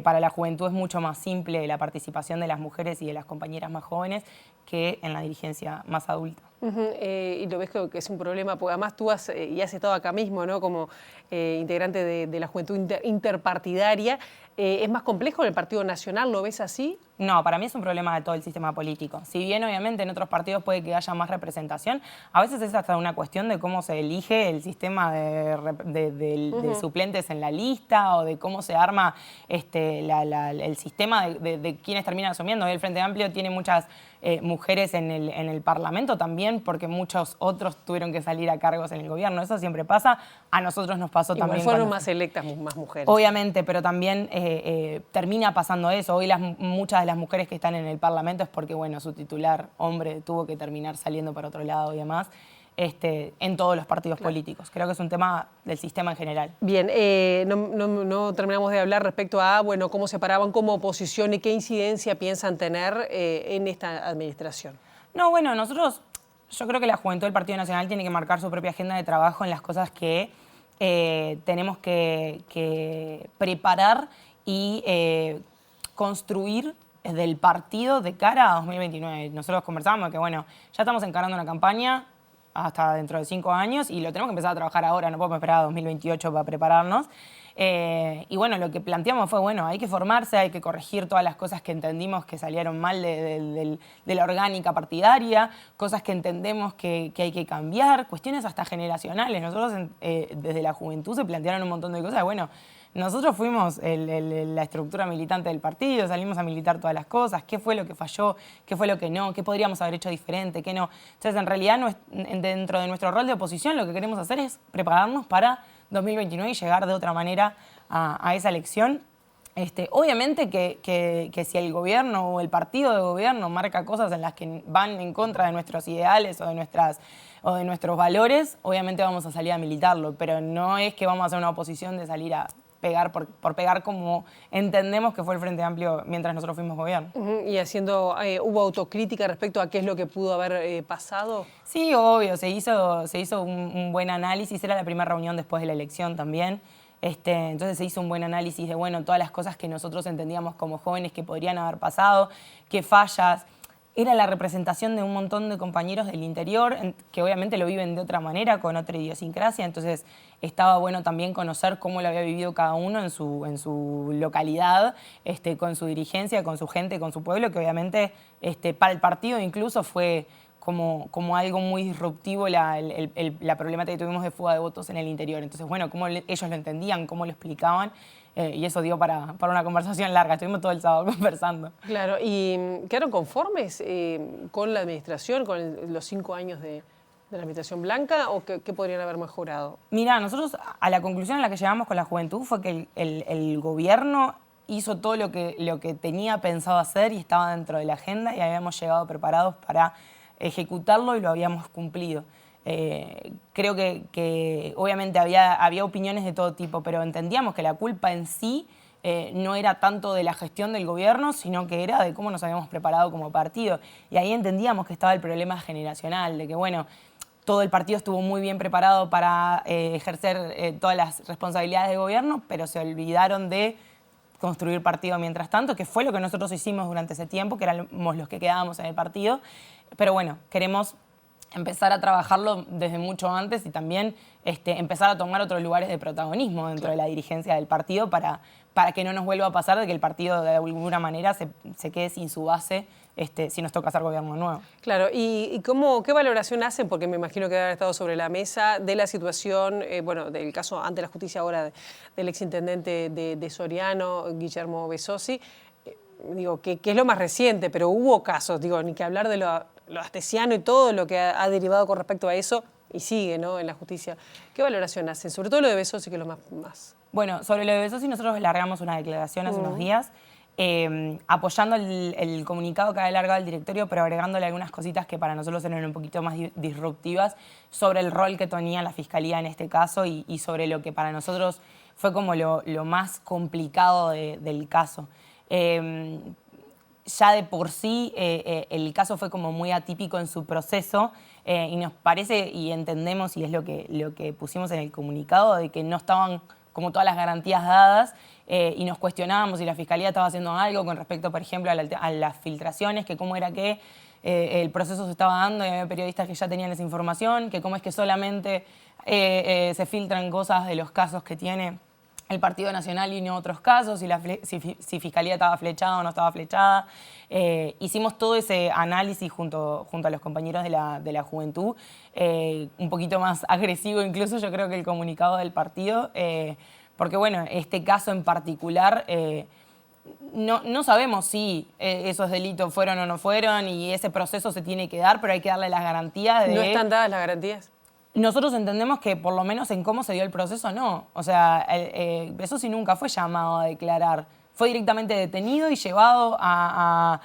S17: Para la juventud es mucho más simple la participación de las mujeres y de las compañeras más jóvenes que en la dirigencia más adulta.
S1: Y lo ves que es un problema, porque además tú has estado acá mismo, ¿no? Como integrante de la Juventud Interpartidaria. ¿Es más complejo en el Partido Nacional? ¿Lo ves así?
S17: No, para mí es un problema de todo el sistema político. Si bien obviamente en otros partidos puede que haya más representación, a veces es hasta una cuestión de cómo se elige el sistema de suplentes en la lista o de cómo se arma el sistema de quienes terminan asumiendo. El Frente Amplio tiene muchas mujeres en el Parlamento también, porque muchos otros tuvieron que salir a cargos en el gobierno. Eso siempre pasa. A nosotros nos pasó
S1: Igual
S17: también.
S1: fueron más electas, más mujeres.
S17: Obviamente, pero también termina pasando eso. Hoy muchas de las mujeres que están en el Parlamento es porque, bueno, su titular hombre tuvo que terminar saliendo para otro lado y demás. En todos los partidos políticos. Creo que es un tema del sistema en general.
S1: Bien, no terminamos de hablar respecto a cómo se paraban como oposición y qué incidencia piensan tener en esta administración.
S17: No, bueno, yo creo que la juventud del Partido Nacional tiene que marcar su propia agenda de trabajo en las cosas que tenemos que preparar y construir del partido de cara a 2029. Nosotros conversábamos de que, bueno, ya estamos encarando una campaña hasta dentro de 5 años y lo tenemos que empezar a trabajar ahora, no podemos esperar a 2028 para prepararnos. Y bueno, lo que planteamos fue, bueno, hay que formarse, hay que corregir todas las cosas que entendimos que salieron mal de la orgánica partidaria, cosas que entendemos que hay que cambiar, cuestiones hasta generacionales. Nosotros desde la juventud se plantearon un montón de cosas. Bueno, nosotros fuimos la estructura militante del partido, salimos a militar todas las cosas, qué fue lo que falló, qué fue lo que no, qué podríamos haber hecho diferente, qué no. Entonces, en realidad, dentro de nuestro rol de oposición, lo que queremos hacer es prepararnos para 2029 y llegar de otra manera a esa elección. Obviamente que si el gobierno o el partido de gobierno marca cosas en las que van en contra de nuestros ideales o de nuestros valores, obviamente vamos a salir a militarlo, pero no es que vamos a hacer una oposición de salir a pegar por pegar como entendemos que fue el Frente Amplio mientras nosotros fuimos gobierno.
S1: ¿Y hubo autocrítica respecto a qué es lo que pudo haber pasado?
S17: Sí, obvio, se hizo un buen análisis, era la primera reunión después de la elección también. Entonces se hizo un buen análisis de todas las cosas que nosotros entendíamos como jóvenes que podrían haber pasado, qué fallas. Era la representación de un montón de compañeros del interior que obviamente lo viven de otra manera, con otra idiosincrasia, entonces estaba bueno también conocer cómo lo había vivido cada uno en su localidad, con su dirigencia, con su gente, con su pueblo, que obviamente para el partido incluso fue como algo muy disruptivo la problemática que tuvimos de fuga de votos en el interior. Entonces, bueno, cómo ellos lo entendían, cómo lo explicaban, y eso dio para una conversación larga. Estuvimos todo el sábado conversando.
S1: Claro, ¿y quedaron conformes con la administración, con los 5 años de la administración blanca, o qué podrían haber mejorado?
S17: Mirá, nosotros a la conclusión a la que llegamos con la juventud fue que el gobierno hizo todo lo que tenía pensado hacer y estaba dentro de la agenda y habíamos llegado preparados para ejecutarlo y lo habíamos cumplido. Creo que obviamente había opiniones de todo tipo, pero entendíamos que la culpa en sí no era tanto de la gestión del gobierno, sino que era de cómo nos habíamos preparado como partido. Y ahí entendíamos que estaba el problema generacional, de que bueno, todo el partido estuvo muy bien preparado para ejercer todas las responsabilidades de gobierno, pero se olvidaron de construir partido mientras tanto, que fue lo que nosotros hicimos durante ese tiempo, que éramos los que quedábamos en el partido. Pero bueno, queremos empezar a trabajarlo desde mucho antes y también empezar a tomar otros lugares de protagonismo dentro de la dirigencia del partido para que no nos vuelva a pasar de que el partido de alguna manera se quede sin su base si nos toca hacer gobierno nuevo.
S1: Claro, ¿y qué valoración hacen? Porque me imagino que debe haber estado sobre la mesa de la situación, del caso ante la justicia ahora del exintendente de Soriano, Guillermo Besosi. Que es lo más reciente, pero hubo casos, ni que hablar de lo astesiano y todo lo que ha derivado con respecto a eso y sigue, ¿no?, en la justicia. ¿Qué valoración hacen? Sobre todo lo de Besosi, que es lo más...
S17: Bueno, sobre lo de Besosi nosotros largamos una declaración hace unos días apoyando el comunicado que había largado el directorio, pero agregándole algunas cositas que para nosotros eran un poquito más disruptivas sobre el rol que tenía la Fiscalía en este caso y sobre lo que para nosotros fue como lo más complicado del caso. Ya de por sí el caso fue como muy atípico en su proceso y nos parece y entendemos, y es lo que pusimos en el comunicado, de que no estaban como todas las garantías dadas y nos cuestionábamos si la Fiscalía estaba haciendo algo con respecto, por ejemplo, a las filtraciones, que cómo era que el proceso se estaba dando y había periodistas que ya tenían esa información, que cómo es que solamente se filtran cosas de los casos que tiene el Partido Nacional y no otros casos, si Fiscalía estaba flechada o no estaba flechada. Hicimos todo ese análisis junto a los compañeros de la juventud, un poquito más agresivo incluso yo creo que el comunicado del partido, porque bueno, este caso en particular no sabemos si esos delitos fueron o no fueron y ese proceso se tiene que dar, pero hay que darle las garantías de...
S1: ¿No están dadas las garantías?
S17: Nosotros entendemos que por lo menos en cómo se dio el proceso, no. O sea, Besosi nunca fue llamado a declarar. Fue directamente detenido y llevado a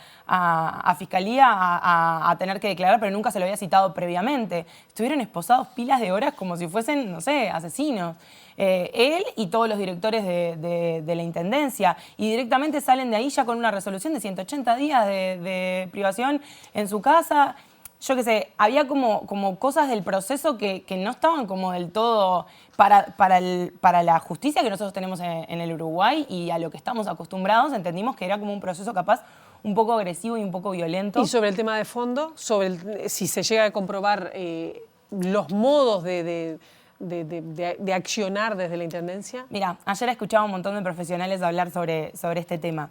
S17: Fiscalía a tener que declarar, pero nunca se lo había citado previamente. Estuvieron esposados pilas de horas como si fuesen, no sé, asesinos. Él y todos los directores de la Intendencia. Y directamente salen de ahí ya con una resolución de 180 días de privación en su casa. Yo qué sé, había como cosas del proceso que no estaban como del todo para la justicia que nosotros tenemos en el Uruguay y a lo que estamos acostumbrados. Entendimos que era como un proceso capaz un poco agresivo y un poco violento.
S1: Y sobre el tema de fondo, si se llega a comprobar los modos de accionar desde la Intendencia.
S17: Mira, ayer escuchaba un montón de profesionales hablar sobre este tema.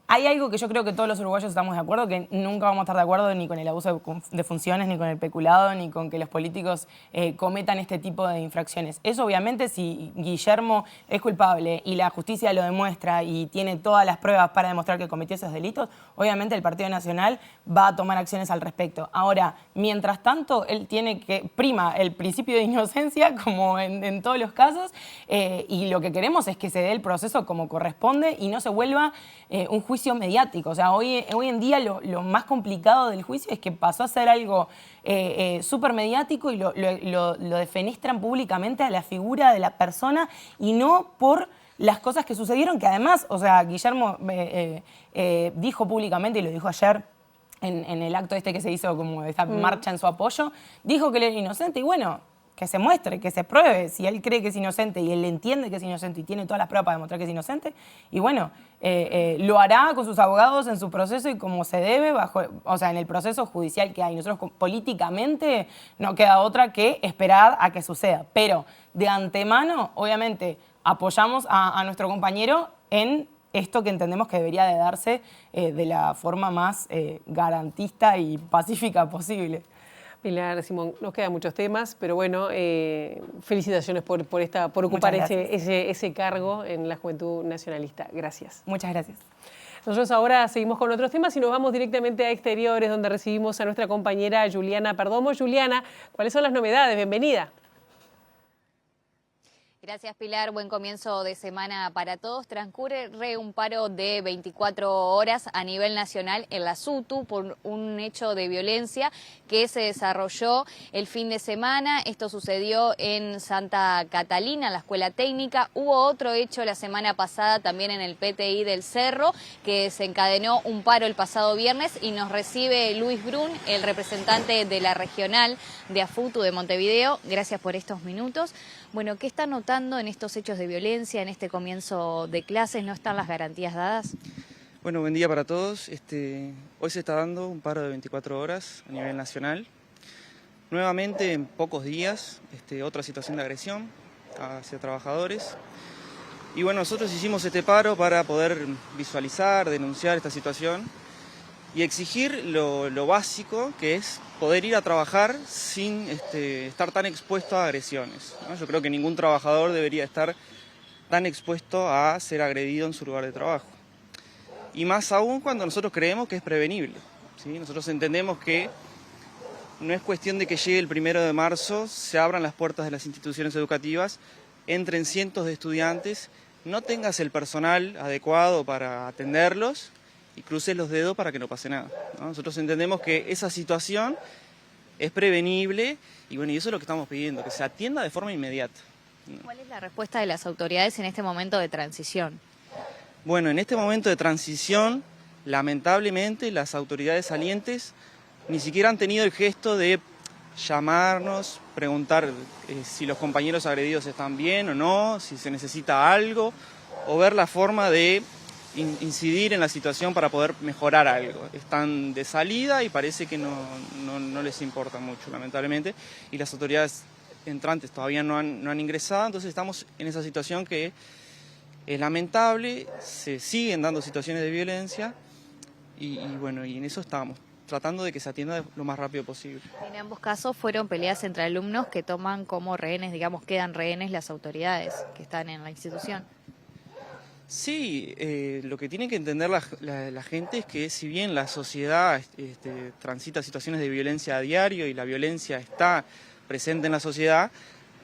S17: Hay algo que yo creo que todos los uruguayos estamos de acuerdo, que nunca vamos a estar de acuerdo ni con el abuso de funciones, ni con el peculado, ni con que los políticos cometan este tipo de infracciones. Eso obviamente si Guillermo es culpable y la justicia lo demuestra y tiene todas las pruebas para demostrar que cometió esos delitos, obviamente el Partido Nacional va a tomar acciones al respecto. Ahora, mientras tanto, él tiene que prima el principio de inocencia, como en todos los casos, y lo que queremos es que se dé el proceso como corresponde y no se vuelva un juicio mediático. O sea, hoy en día lo más complicado del juicio es que pasó a ser algo súper mediático y lo defenestran públicamente a la figura de la persona y no por las cosas que sucedieron, que además, o sea, Guillermo dijo públicamente, y lo dijo ayer en el acto este que se hizo como esta marcha en su apoyo, dijo que él era inocente y bueno, que se muestre, que se pruebe. Si él cree que es inocente y él entiende que es inocente y tiene todas las pruebas para demostrar que es inocente, y bueno, lo hará con sus abogados en su proceso y como se debe, o sea, en el proceso judicial que hay. Nosotros políticamente no queda otra que esperar a que suceda. Pero de antemano, obviamente, apoyamos a nuestro compañero en esto que entendemos que debería de darse de la forma más garantista y pacífica posible.
S1: Pilar, Simón, nos quedan muchos temas, pero bueno, felicitaciones por ocupar ese cargo en la Juventud Nacionalista. Gracias.
S17: Muchas gracias.
S1: Nosotros ahora seguimos con otros temas y nos vamos directamente a Exteriores, donde recibimos a nuestra compañera Juliana Perdomo. Juliana, ¿cuáles son las novedades? Bienvenida.
S15: Gracias, Pilar. Buen comienzo de semana para todos. Transcurre un paro de 24 horas a nivel nacional en la SUTU por un hecho de violencia que se desarrolló el fin de semana. Esto sucedió en Santa Catalina, en la Escuela Técnica. Hubo otro hecho la semana pasada también en el PTI del Cerro, que desencadenó un paro el pasado viernes y nos recibe Luis Brun, el representante de la regional de AFUTU de Montevideo. Gracias por estos minutos. Bueno, ¿qué está notando en estos hechos de violencia, en este comienzo de clases? ¿No están las garantías dadas?
S18: Bueno, buen día para todos. Hoy se está dando un paro de 24 horas a nivel nacional. Nuevamente, en pocos días, otra situación de agresión hacia trabajadores. Y bueno, nosotros hicimos este paro para poder visualizar, denunciar esta situación y exigir lo básico, que es poder ir a trabajar sin estar tan expuesto a agresiones, ¿no? Yo creo que ningún trabajador debería estar tan expuesto a ser agredido en su lugar de trabajo. Y más aún cuando nosotros creemos que es prevenible, ¿sí? Nosotros entendemos que no es cuestión de que llegue el 1 de marzo, se abran las puertas de las instituciones educativas, entren cientos de estudiantes, no tengas el personal adecuado para atenderlos y cruces los dedos para que no pase nada, ¿no? Nosotros entendemos que esa situación es prevenible y bueno, y eso es lo que estamos pidiendo, que se atienda de forma inmediata.
S15: ¿Cuál es la respuesta de las autoridades en este momento de transición?
S18: Bueno, en este momento de transición, lamentablemente, las autoridades salientes ni siquiera han tenido el gesto de llamarnos, preguntar si los compañeros agredidos están bien o no, si se necesita algo, o ver la forma de incidir en la situación para poder mejorar algo. Están de salida y parece que no les importa mucho, lamentablemente, y las autoridades entrantes todavía no han ingresado, entonces estamos en esa situación que es lamentable, se siguen dando situaciones de violencia y bueno, y en eso estamos, tratando de que se atienda lo más rápido posible.
S15: En ambos casos fueron peleas entre alumnos que toman como rehenes, digamos, quedan rehenes las autoridades que están en la institución.
S18: Sí, lo que tiene que entender la gente es que si bien la sociedad transita situaciones de violencia a diario y la violencia está presente en la sociedad,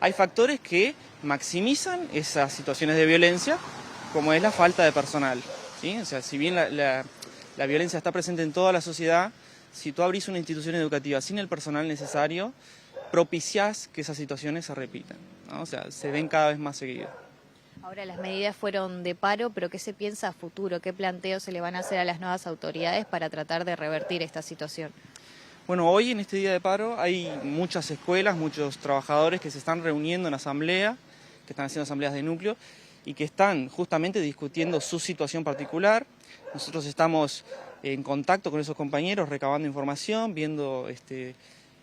S18: hay factores que maximizan esas situaciones de violencia, como es la falta de personal, ¿sí? O sea, si bien la violencia está presente en toda la sociedad, si tú abrís una institución educativa sin el personal necesario, propiciás que esas situaciones se repitan, ¿no? O sea, se den cada vez más seguido.
S15: Ahora las medidas fueron de paro, pero ¿qué se piensa a futuro? ¿Qué planteos se le van a hacer a las nuevas autoridades para tratar de revertir esta situación?
S18: Bueno, hoy en este día de paro hay muchas escuelas, muchos trabajadores que se están reuniendo en asamblea, que están haciendo asambleas de núcleo y que están justamente discutiendo su situación particular. Nosotros estamos en contacto con esos compañeros, recabando información, viendo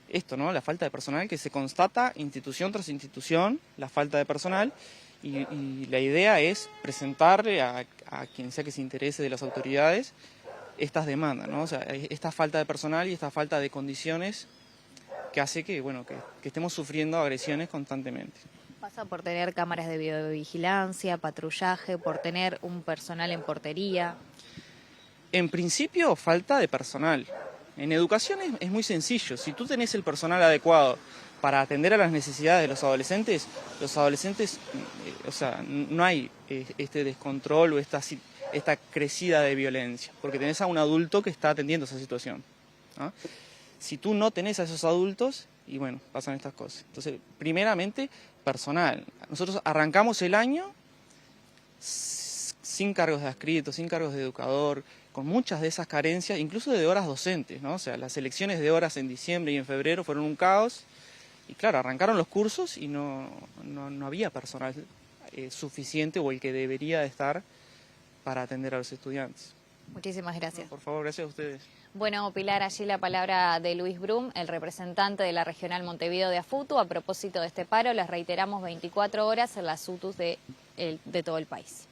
S18: esto, ¿no? La falta de personal que se constata institución tras institución, la falta de personal. Y la idea es presentarle a quien sea que se interese de las autoridades estas demandas, ¿no? O sea, esta falta de personal y esta falta de condiciones que hace que estemos sufriendo agresiones constantemente.
S15: ¿Pasa por tener cámaras de videovigilancia, patrullaje, por tener un personal en portería?
S18: En principio, falta de personal. En educación es muy sencillo. Si tú tenés el personal adecuado para atender a las necesidades de los adolescentes, o sea, no hay este descontrol o esta crecida de violencia, porque tenés a un adulto que está atendiendo esa situación, ¿no? Si tú no tenés a esos adultos, y bueno, pasan estas cosas. Entonces, primeramente, personal. Nosotros arrancamos el año sin cargos de adscrito, sin cargos de educador, con muchas de esas carencias, incluso de horas docentes, ¿no? O sea, las elecciones de horas en diciembre y en febrero fueron un caos. Y claro, arrancaron los cursos y no había personal suficiente o el que debería estar para atender a los estudiantes.
S15: Muchísimas gracias.
S18: No, por favor, gracias a ustedes.
S15: Bueno, Pilar, allí la palabra de Luis Brum, el representante de la Regional Montevideo de AFUTU. A propósito de este paro, les reiteramos 24 horas en las UTUs de todo el país.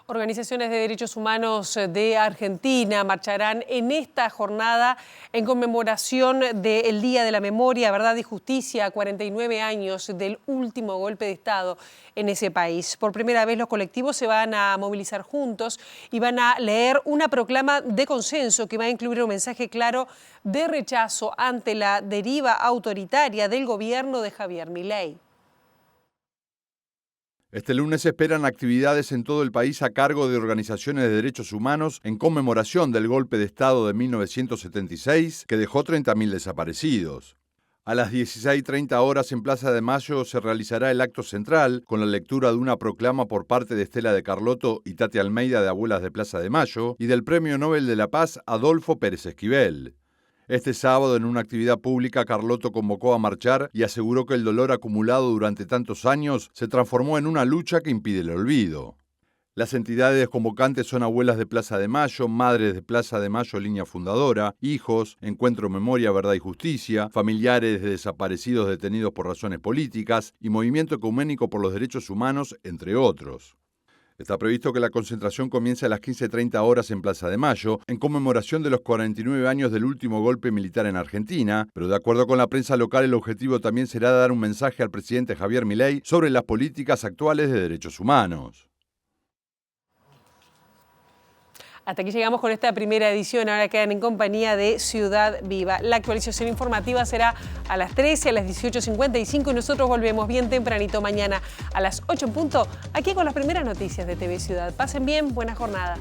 S1: Organizaciones de derechos humanos de Argentina marcharán en esta jornada en conmemoración del Día de la Memoria, Verdad y Justicia, 49 años del último golpe de Estado en ese país. Por primera vez los colectivos se van a movilizar juntos y van a leer una proclama de consenso que va a incluir un mensaje claro de rechazo ante la deriva autoritaria del gobierno de Javier Milei.
S3: Este lunes se esperan actividades en todo el país a cargo de organizaciones de derechos humanos en conmemoración del golpe de Estado de 1976 que dejó 30.000 desaparecidos. A las 16:30 horas en Plaza de Mayo se realizará el acto central con la lectura de una proclama por parte de Estela de Carlotto y Tati Almeida de Abuelas de Plaza de Mayo y del Premio Nobel de la Paz Adolfo Pérez Esquivel. Este sábado, en una actividad pública, Carlotto convocó a marchar y aseguró que el dolor acumulado durante tantos años se transformó en una lucha que impide el olvido. Las entidades convocantes son Abuelas de Plaza de Mayo, Madres de Plaza de Mayo Línea Fundadora, Hijos, Encuentro Memoria, Verdad y Justicia, familiares de desaparecidos detenidos por razones políticas y Movimiento Ecuménico por los Derechos Humanos, entre otros. Está previsto que la concentración comience a las 15:30 horas en Plaza de Mayo, en conmemoración de los 49 años del último golpe militar en Argentina, pero de acuerdo con la prensa local, el objetivo también será dar un mensaje al presidente Javier Milei sobre las políticas actuales de derechos humanos.
S1: Hasta aquí llegamos con esta primera edición. Ahora quedan en compañía de Ciudad Viva. La actualización informativa será a las 13, a las 18:55 y nosotros volvemos bien tempranito mañana a las 8 en punto, aquí con las primeras noticias de TV Ciudad. Pasen bien, buena jornada.